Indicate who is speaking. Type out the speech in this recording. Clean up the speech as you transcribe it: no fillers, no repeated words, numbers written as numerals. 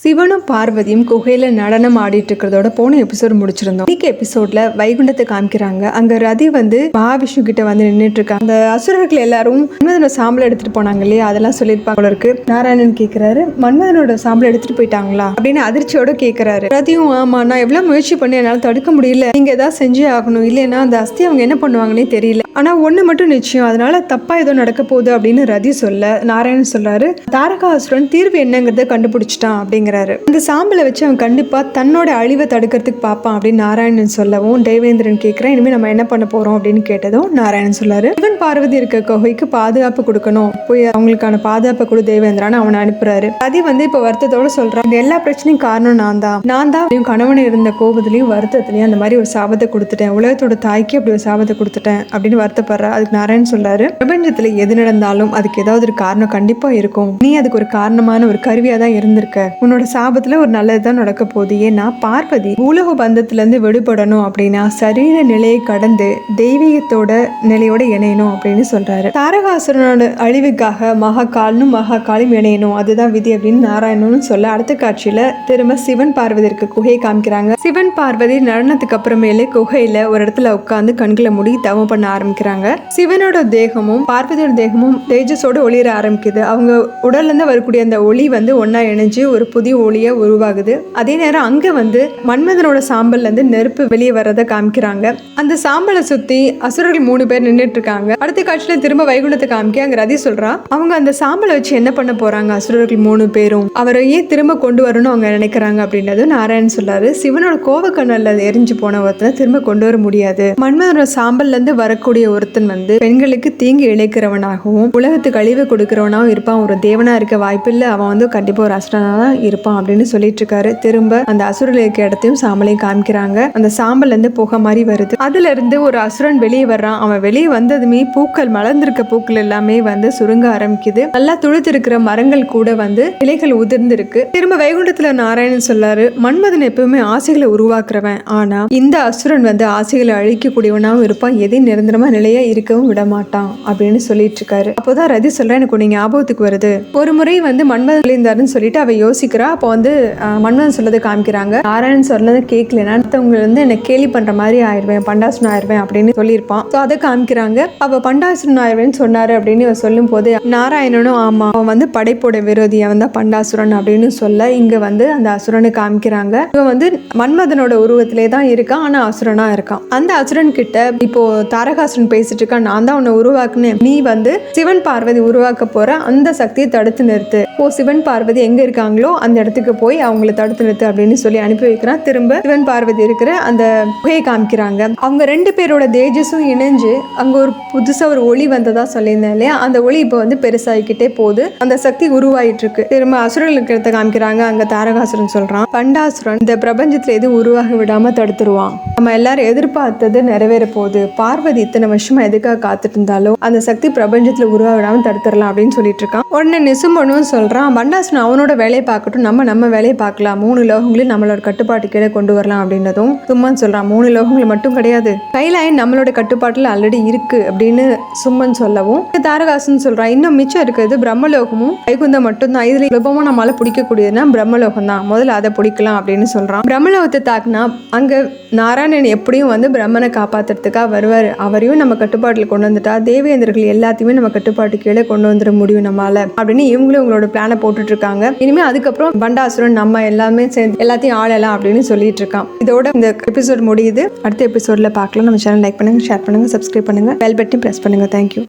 Speaker 1: சிவனும் பார்வதியும் குகையில நடனம் ஆடிட்டு இருக்கிறதோட போன எபிசோட் முடிச்சிருந்தோம். இன்னைக்கு எபிசோட்ல வைகுண்டத்தை காமிக்கிறாங்க. அங்க ரதி மகாவிஷ்ணு கிட்ட நின்றுட்டு இருக்காங்க. அந்த அசுரர்கள் எல்லாரும் மன்மதனோட சாம்பல் எடுத்துட்டு போனாங்க இல்லையா, அதெல்லாம் சொல்லியிருப்பாங்க இருக்கு. நாராயணன் கேட்கிறாரு, மன்மதனோட சாம்பல் எடுத்துட்டு போயிட்டாங்களா அப்படின்னு அதிர்ச்சியோட கேட்கிறாரு. ரதியும், ஆமா, நான் எவ்வளவு முயற்சி பண்ணி என்னால தடுக்க முடியல, நீங்க ஏதாவது செஞ்சே ஆகணும், இல்லைன்னா அந்த அஸ்தி அவங்க என்ன பண்ணுவாங்கன்னே தெரியல, ஆனா ஒண்ணு மட்டும் நிச்சயம், அதனால தப்பா ஏதோ நடக்க போகுது அப்படின்னு ரதி சொல்ல, நாராயணன் சொல்றாரு, தாரகாசுரன் தீர்வு என்னங்கிறத கண்டுபிடிச்சிட்டான் அப்படிங்கிற. அந்த சாம்பலை வச்சு அவன் கண்டிப்பா தன்னோட அழிவை தடுக்கிறதுக்கு பார்ப்பான் அப்படின்னு நாராயணன் சொல்லவும், தேவேந்திரன் கேட்கிறேன், இனிமே நம்ம என்ன பண்ண போறோம் அப்படின்னு கேட்டதும் நாராயணன் சொல்றாரு, சிவன் பார்வதி இருக்க குகைக்கு பாதுகாப்பு கொடுக்கணும், போய் அவங்களுக்கான பாதுகாப்பு கொடு தேவேந்திரான்னு அவனை அனுப்புறாரு. அது இப்ப வருத்தத்தோட சொல்றான், இந்த எல்லா பிரச்சனையும் காரணம் நான் தான் கணவனை இருந்த கோபத்திலையும் வருத்தத்திலையும் அந்த மாதிரி ஒரு சாபத்தை கொடுத்துட்டேன், உலகத்தோட தாய்க்கு அப்படி ஒரு சாபத்தை கொடுத்துட்டேன் அப்படின்னு வருத்தப்படுற. அதுக்கு நாராயணன் சொல்றாரு, பிரபஞ்சத்துல எது நடந்தாலும் அதுக்கு ஏதாவது ஒரு காரணம் கண்டிப்பா இருக்கும், நீ அதுக்கு ஒரு காரணமான ஒரு கருவியா தான் இருந்திருக்க, உன்னோட சாபத்துல ஒரு நல்லதுதான் நடக்க போகுது. ஏன்னா பார்வதி பூலோக பந்தத்துல இருந்து விடுபடணும் அப்படின்னா சரீர நிலையை கடந்து தெய்வீகத்தோட நிலையோட இணையணும் அப்படின்னு சொல்றாரு. தாரகாசுரனோட அழிவுக்காக மகாகாலும் இணையணும், அதுதான் விதி அப்படின்னு நாராயணனும் சொல்ல, அடுத்த காட்சியில திரும்ப சிவன் பார்வதி இருக்க குகையை காமிக்கிறாங்க. சிவன் பார்வதி நடனத்துக்கு அப்புறமேலே குகையில ஒரு இடத்துல உட்கார்ந்து கண்களை மூடி தவம் பண்ண ஆரம்பிக்கிறாங்க. சிவனோட தேகமும் பார்வதியோட தேகமும் தேஜஸோட ஒளிர ஆரம்பிக்குது. அவங்க உடல்ல இருந்து வரக்கூடிய அந்த ஒளி ஒன்னா இணைஞ்சு ஒரு புதிய ஒளிய உருவாகுது. அதே நேரம் அங்க மன்மதனோட சாம்பல்ல இருந்து நெருப்பு வெளியே வர்றதை காமிக்கிறாங்க. அந்த சாம்பலை சுத்தி அசுரர்கள் 3 பேர் நின்றுட்டு இருக்காங்க. அடுத்த காட்சியில திரும்ப வைகுண்டத்தை காமிக்க அங்க ரதி சொல்றா, அவங்க அந்த சாம்பலை வச்சு என்ன பண்ண போறாங்க, அசுரர்கள் 3 பேரும் அவரையே திரும்ப கொண்டு வரணும்னு அவங்க நினைக்கிறாங்க அப்படின்றது நாராயணன் சொல்றாரு. சிவனோட கோவக்கண்ணல்ல எரிஞ்சு போன ஒருத்தனை திரும்ப கொண்டு வர முடியாது. மன்மதனோட சாம்பல்ல இருந்து வரக்கூடிய ஒருத்தன் பெண்களுக்கு தீங்கு இழைக்கிறவனாகவும் உலகத்துக்கு அழிவு கொடுக்கிறவனாகவும் இருப்பான். ஒரு தேவனா இருக்க வாய்ப்பு இல்ல, அவன் கண்டிப்பா ஒரு அசுரனா தான் இருப்பான் அப்படின்னு சொல்லிட்டு இருக்காரு. திரும்ப அந்த அசுரல் இருக்க இடத்தையும் சாம்பலையும் காமிக்கிறாங்க. அந்த சாம்பல்ல இருந்து புகை மாதிரி வருது. அதுல இருந்து ஒரு அசுரன் வெளியே வர்றான். அவன் வெளியே வந்ததுமே பூக்கள், மலர்ந்திருக்க பூக்கள் எல்லாமே சுருங்க ஆரம்பிக்குது. நல்லா துளுத்து இருக்கிற மரங்கள் கூட இலைகள் உதிர்ந்து இருக்கு. திரும்ப வைகுண்டத்துல நாராயணன் சொல்லாரு, மன்மதன் எப்பவுமே ஆசைகளை உருவாக்குறவன், ஆனா இந்த அசுரன் ஆசைகளை அழிக்கக்கூடியவனாவும் இருப்பான், எதையும் நிரந்தரமா நிலையா இருக்கவும் விட மாட்டான் அப்படின்னு சொல்லிட்டு இருக்காரு. அப்போதான் ரதி சொல்றேன், எனக்கு ஒண்ணு ஞாபகத்துக்கு வருது. ஒரு முறை மன்மதன் இருந்தாருன்னு சொல்லிட்டு அவ யோசிக்கிறா. அப்போ மன்மதன் சொல்லதை காமிக்கிறாங்க. நாராயணன் சொன்னதை கேட்கலன்னா அடுத்தவங்க என்ன கேலி பண்ற மாதிரி ஆயிடுவேன், பண்டாசுரன் ஆயிடுவேன் அப்படின்னு சொல்லியிருப்பான். அதை காமிக்கிறாங்க. அவ பண்டாசுரன் ஆயிடுவேன்னு சொன்னாரு அப்படின்னு சொல்லும் போது நாராயணனும், ஆமா, அவன் படைப்போட விரோதி, அவன் தான் பண்டாசுரன் அப்படின்னு சொல்ல, இங்க அந்த அசுரனை காமிக்கிறாங்க. இவன் மன்மதனோட உருவத்திலே தான் இருக்கான், ஆனா அசுரனா இருக்கான். அந்த அசுரன் கிட்ட இப்போ தாரகாசுரன் பேசிட்டு இருக்கான், நான் தான் உன்னை உருவாக்குனேன், நீ சிவன் பார்வதி உருவாக்க போற அந்த சக்தியை தடுத்து நிறுத்து, சிவன் பார்வதி எங்க இருக்காங்களோ அந்த இடத்துக்கு போய் அவங்களை தடுத்து நிறுத்து அப்படின்னு சொல்லி அனுப்பி வைக்கிறான். திரும்ப சிவன் பார்வதி இருக்கிற அந்த குகையை காமிக்கிறாங்க. அவங்க 2 பேரோட தேஜஸும் இணைஞ்சு அங்க ஒரு புதுசா ஒரு ஒளி வந்ததா சொல்லியிருந்தேன் இல்லையா, அந்த ஒளி இப்போ பெருசாகிக்கிட்டே போகுது, அந்த சக்தி உருவாயிட்டு இருக்கு. திரும்ப அசுரர்கள் இருக்கிறத காமிக்கிறாங்க. அங்க தாரகாசுரன் சொல்றான், பண்டாசுரன் இந்த பிரபஞ்சத்துல எதுவும் உருவாக விடாம தடுத்துருவான், நம்ம எல்லாரும் எதிர்பார்த்தது நிறைவேற போகுது, பார்வதி இத்தனை வருஷமா எதுக்காக காத்துட்டு இருந்தாலும் அந்த சக்தி பிரபஞ்சத்துல உருவாக விடாம தடுத்துடலாம் அப்படின்னு சொல்லிட்டு இருக்கான். உடனே நிசும்பனும் சொல்றான், பண்டாசுரன் அவனோட வேலையை பார்க்கட்டும், நம்ம வேலையை பார்க்கலாம், 3 லோகங்களையும் நம்மளோட கட்டுப்பாட்டு கீழே கொண்டு வரலாம் அப்படின்னதும் சும்மன் சொல்றான், 3 லோகங்கள் மட்டும் கிடையாது, கைலாயம் நம்மளோட கட்டுப்பாட்டுல ஆல்ரெடி இருக்கு அப்படின்னு சும்மன் சொல்லவும், தாரகாசுரன் சொல்றான், இன்னும் மிச்சம் இருக்கிறது பிரம்மலோகமும் வைகுந்தம் மட்டும்தான், இதுல சுலபமா நம்மளால பிடிக்கக்கூடியதுன்னா பிரம்மலோகம் தான், முதல்ல அதை பிடிக்கலாம் அப்படின்னு சொல்றான். பிரம்மலோகத்தை தாக்குனா அங்க நாராயணன் எப்படியும் பிரம்மனை காப்பாத்துறதுக்காக வருவாரு, அவரையும் நம்ம கட்டுப்பாட்டுல கொண்டு வந்துட்டா தேவேந்திரர்கள் எல்லாத்தையுமே நம்ம கட்டுப்பாட்டு கீழே கொண்டு வந்துட முடியும் நம்மளால அப்படின்னு இவங்களும் உங்களோட பிளானை போட்டுட்டு இருக்காங்க. இனிமே அதுக்கப்புறம் பண்டாசுரன் நம்ம எல்லாமே சேர்ந்து எல்லாத்தையும் ஆளலாம் அப்படின்னு சொல்லிட்டு இருக்கான். இதோட இந்த எபிசோட் முடியுது. அடுத்த எபிசோட்ல பார்க்கலாம். நம்ம சேனல் லைக் பண்ணுங்க, ஷேர் பண்ணுங்க, சப்ஸ்கிரைப் பண்ணுங்க, பெல் பட்டன் பிரஸ் பண்ணுங்க. தேங்க்யூ.